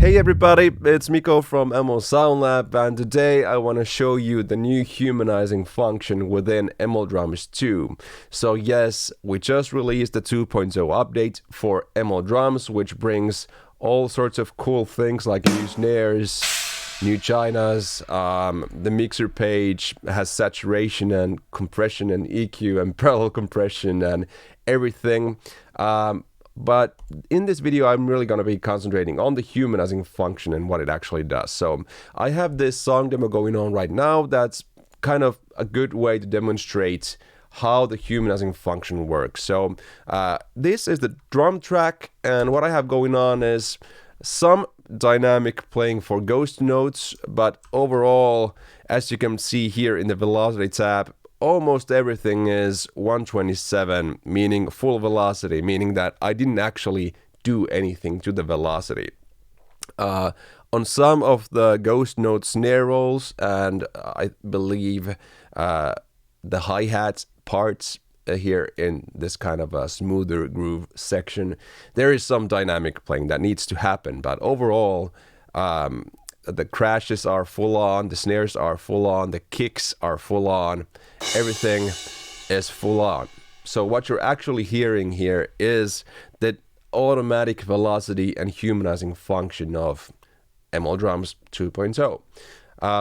Hey everybody, it's Miko from MO Sound Lab, and today I want to show you the new humanizing function within ML Drums 2. So yes, we just released the 2.0 update for ML Drums, which brings all sorts of cool things like new snares, new chinas, the mixer page has saturation and compression and EQ and parallel compression and everything. But in this video, I'm really going to be concentrating on the humanizing function and what it actually does. So I have this song demo going on right now. That's kind of a good way to demonstrate how the humanizing function works. So this is the drum track, and what I have going on is some dynamic playing for ghost notes, but overall, as you can see here in the velocity tab, almost everything is 127, meaning full velocity, meaning that I didn't actually do anything to the velocity. On some of the ghost note snare rolls, and I believe the hi-hat parts here in this kind of a smoother groove section, there is some dynamic playing that needs to happen, but overall, the crashes are full on, the snares are full on, the kicks are full on, everything is full on. So what you're actually hearing here is the automatic velocity and humanizing function of ML Drums 2.0.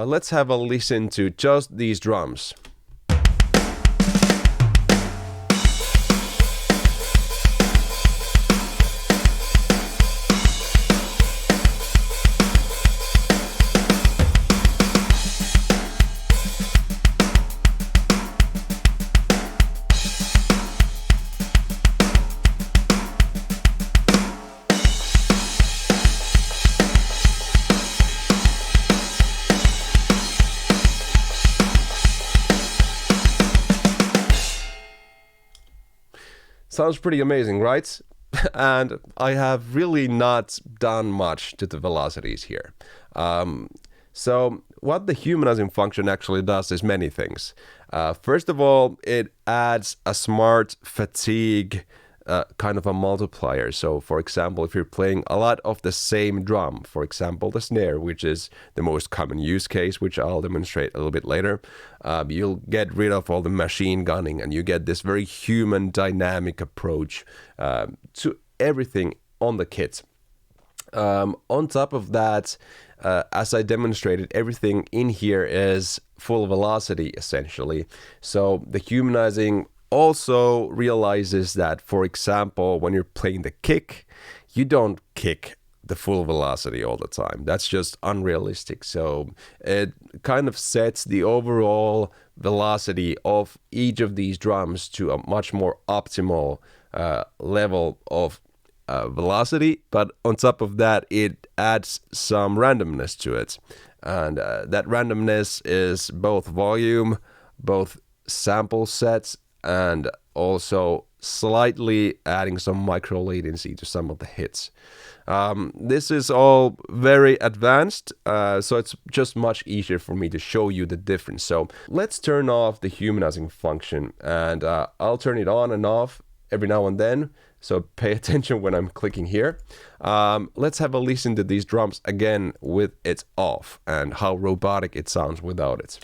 Let's have a listen to just these drums. Sounds pretty amazing, right? And I have really not done much to the velocities here. So what the humanizing function actually does is many things. First of all, it adds a smart fatigue kind of a multiplier. So for example, if you're playing a lot of the same drum, for example, the snare, which is the most common use case, which I'll demonstrate a little bit later, you'll get rid of all the machine gunning and you get this very human dynamic approach to everything on the kit. On top of that, as I demonstrated, everything in here is full velocity essentially. So the humanizing also realizes that, for example, when you're playing the kick, you don't kick the full velocity all the time. That's just unrealistic. So it kind of sets the overall velocity of each of these drums to a much more optimal level of velocity. But on top of that, it adds some randomness to it. And that randomness is both volume, both sample sets, and also slightly adding some micro latency to some of the hits. This is all very advanced, so it's just much easier for me to show you the difference. So let's turn off the humanizing function, and I'll turn it on and off every now and then, so pay attention when I'm clicking here. Let's have a listen to these drums again with it off and how robotic it sounds without it.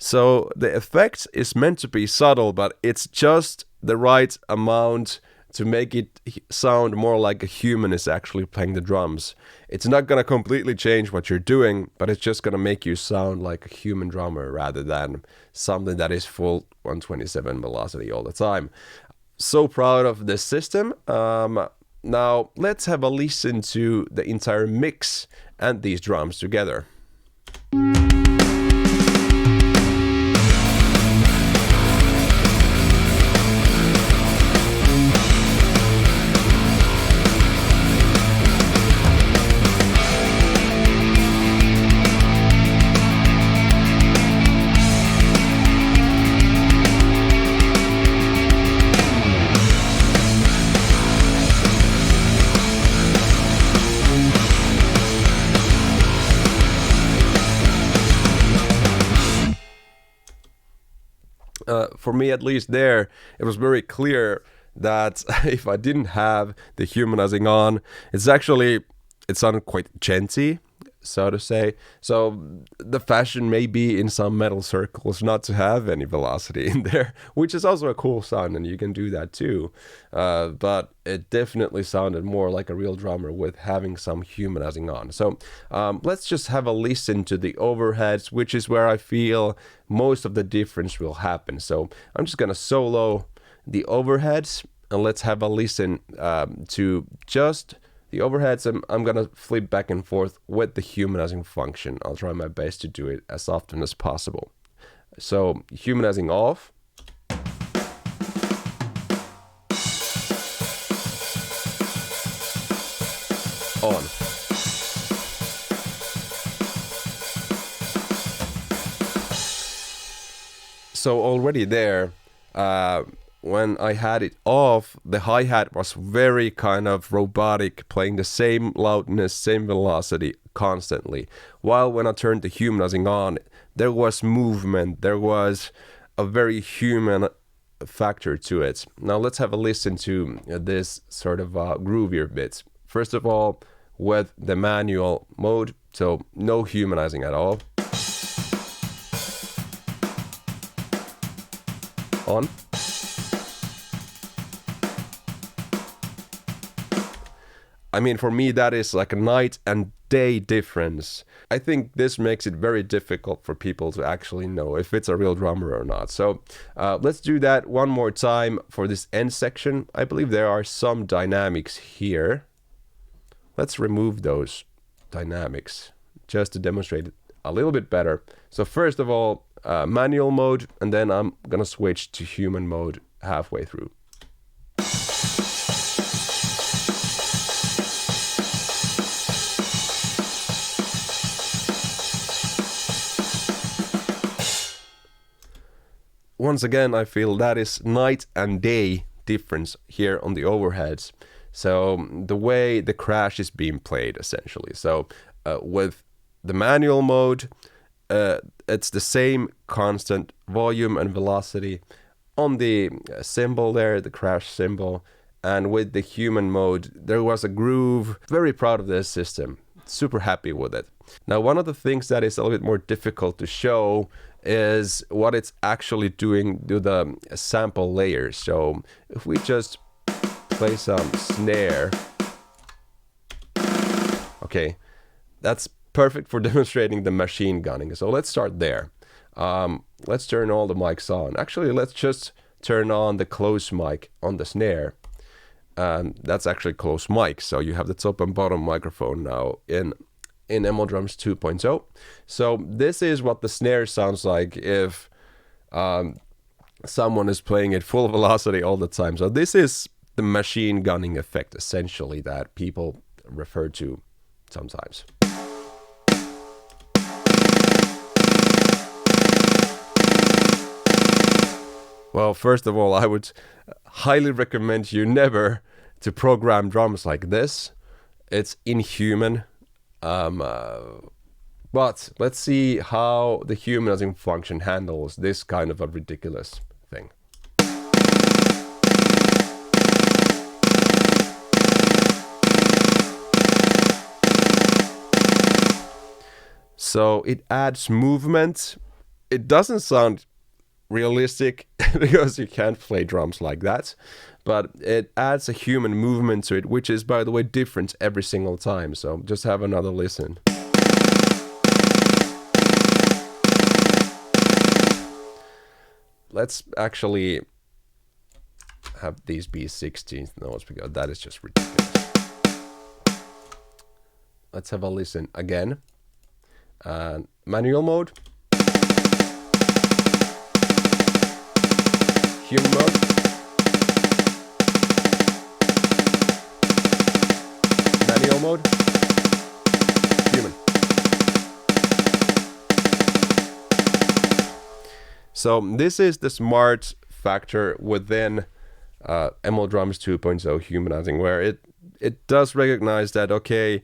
So the effect is meant to be subtle, but it's just the right amount to make it sound more like a human is actually playing the drums. It's not going to completely change what you're doing, but it's just going to make you sound like a human drummer rather than something that is full 127 velocity all the time. So proud of this system. Now let's have a listen to the entire mix and these drums together. for me at least there, it was very clear that if I didn't have the humanizing on, it sounded quite genty, so to say. So the fashion may be in some metal circles not to have any velocity in there, which is also a cool sound, and you can do that too. But it definitely sounded more like a real drummer with having some humanizing on. So let's just have a listen to the overheads, which is where I feel most of the difference will happen. So I'm just gonna solo the overheads, and let's have a listen to just the overheads. I'm gonna flip back and forth with the humanizing function. I'll try my best to do it as often as possible. So humanizing off. On. So already there, when I had it off, the hi-hat was very kind of robotic, playing the same loudness, same velocity constantly. While when I turned the humanizing on, there was movement, there was a very human factor to it. Now let's have a listen to this sort of groovier bits. First of all, with the manual mode, so no humanizing at all. On. I mean, for me, that is like a night and day difference. I think this makes it very difficult for people to actually know if it's a real drummer or not. So let's do that one more time for this end section. I believe there are some dynamics here. Let's remove those dynamics just to demonstrate it a little bit better. So first of all, manual mode, and then I'm gonna switch to human mode halfway through. Once again, I feel that is night and day difference here on the overheads. So the way the crash is being played, essentially. So with the manual mode, it's the same constant volume and velocity on the cymbal there, the crash cymbal. And with the human mode, there was a groove. Very proud of this system. Super happy with it. Now, one of the things that is a little bit more difficult to show is what it's actually doing to the sample layers. So if we just play some snare, okay, that's perfect for demonstrating the machine gunning. So let's start there. Let's turn all the mics on. Actually, let's just turn on the close mic on the snare. That's actually close mic, so you have the top and bottom microphone now in ML Drums 2.0. So this is what the snare sounds like if someone is playing at full velocity all the time. So this is the machine gunning effect, essentially, that people refer to sometimes. Well, first of all, I would highly recommend you never to program drums like this. It's inhuman. But let's see how the humanizing function handles this kind of a ridiculous thing. So it adds movement. It doesn't sound realistic because you can't play drums like that, but it adds a human movement to it, which is, by the way, different every single time. So just have another listen. Let's actually have these be 16th notes because that is just ridiculous. Let's have a listen again. Manual mode. Human mode. Manual mode. Human. So this is the smart factor within ML Drums 2.0 humanizing, where it does recognize that, okay,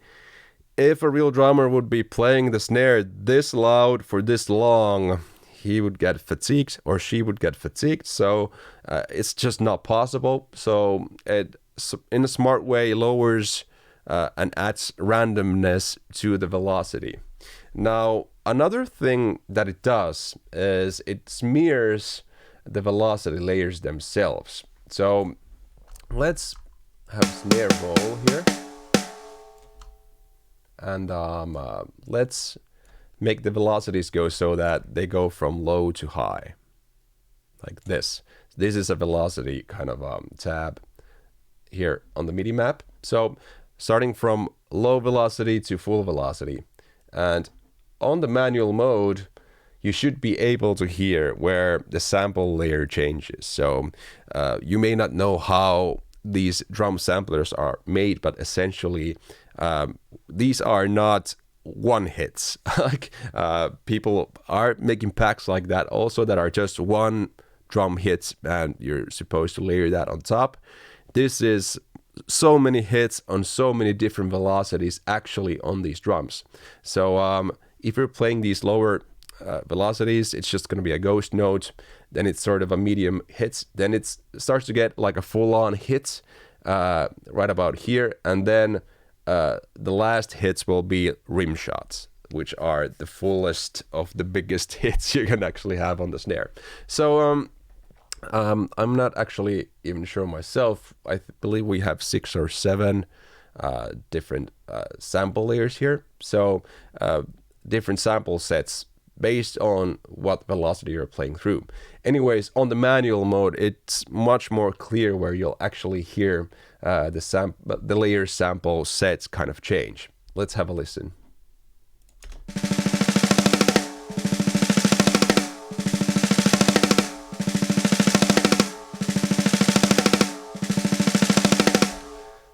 if a real drummer would be playing the snare this loud for this long, he would get fatigued or she would get fatigued. So it's just not possible. So it, in a smart way, lowers and adds randomness to the velocity. Now, another thing that it does is it smears the velocity layers themselves. So let's have snare roll here. And let's make the velocities go so that they go from low to high, like this. This is a velocity kind of tab here on the MIDI map. So starting from low velocity to full velocity. And on the manual mode, you should be able to hear where the sample layer changes. So you may not know how these drum samplers are made, but essentially these are not one hits. Like people are making packs like that also that are just one drum hits, and you're supposed to layer that on top. This is so many hits on so many different velocities actually on these drums. So if you're playing these lower velocities, it's just going to be a ghost note. Then it's sort of a medium hits. Then it starts to get like a full-on hit right about here. And then the last hits will be rim shots, which are the fullest of the biggest hits you can actually have on the snare. So I'm not actually even sure myself. I believe we have 6 or 7 different sample layers here. So different sample sets based on what velocity you're playing through. Anyways, on the manual mode, it's much more clear where you'll actually hear the layer sample sets kind of change. Let's have a listen.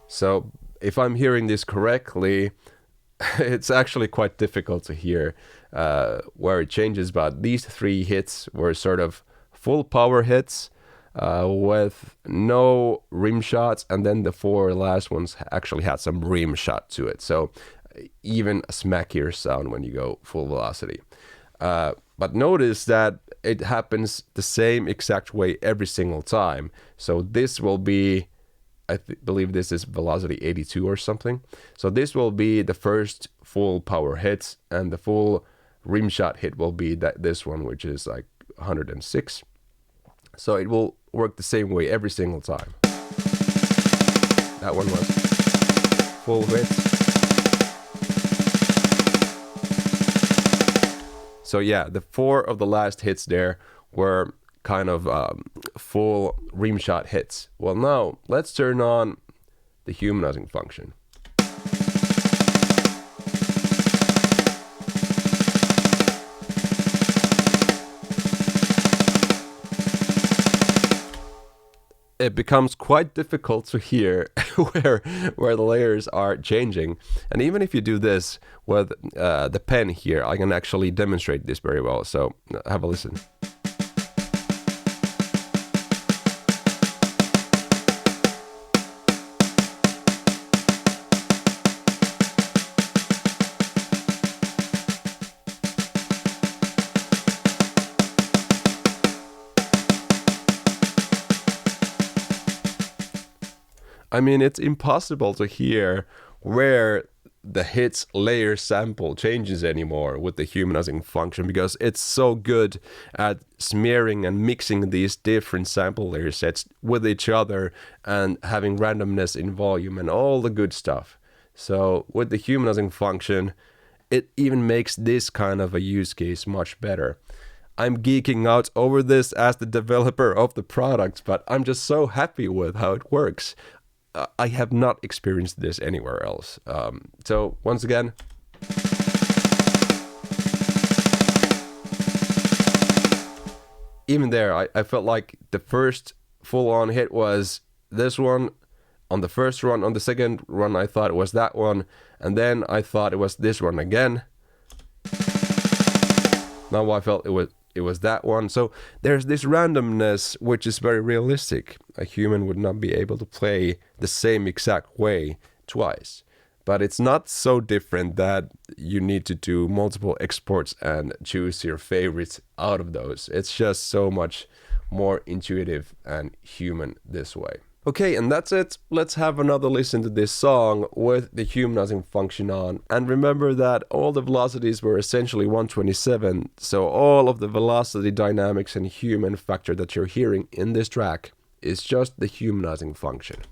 So if I'm hearing this correctly, it's actually quite difficult to hear where it changes, but these 3 hits were sort of full power hits with no rim shots, and then the 4 last ones actually had some rim shot to it. So even a smackier sound when you go full velocity. But notice that it happens the same exact way every single time. So this will be, I believe this is velocity 82 or something. So this will be the first full power hits, and the full rim shot hit will be this one, which is like 106. So it will work the same way every single time. That one was full hit. So yeah, the 4 of the last hits there were kind of full rim shot hits. Well, now let's turn on the humanizing function. It becomes quite difficult to hear where the layers are changing. And even if you do this with the pen here, I can actually demonstrate this very well. So have a listen. I mean, it's impossible to hear where the hits layer sample changes anymore with the humanizing function, because it's so good at smearing and mixing these different sample layer sets with each other and having randomness in volume and all the good stuff. So with the humanizing function, it even makes this kind of a use case much better. I'm geeking out over this as the developer of the product, but I'm just so happy with how it works. I have not experienced this anywhere else. So once again, even there, I felt like the first full-on hit was this one on the first run. On the second run, I thought it was that one, and then I thought it was this one again. Now I felt it was that one. So there's this randomness, which is very realistic. A human would not be able to play the same exact way twice. But it's not so different that you need to do multiple exports and choose your favorites out of those. It's just so much more intuitive and human this way. Okay, and that's it. Let's have another listen to this song with the humanizing function on. And remember that all the velocities were essentially 127, so all of the velocity dynamics and human factor that you're hearing in this track is just the humanizing function.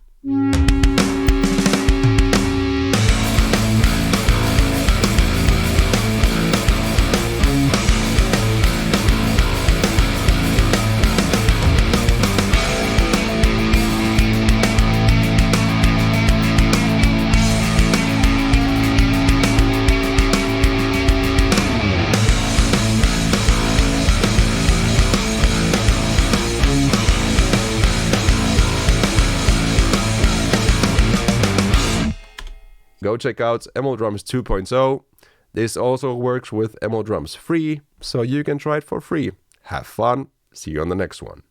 Go check out ML Drums 2.0. This also works with ML Drums free, so you can try it for free. Have fun. See you on the next one.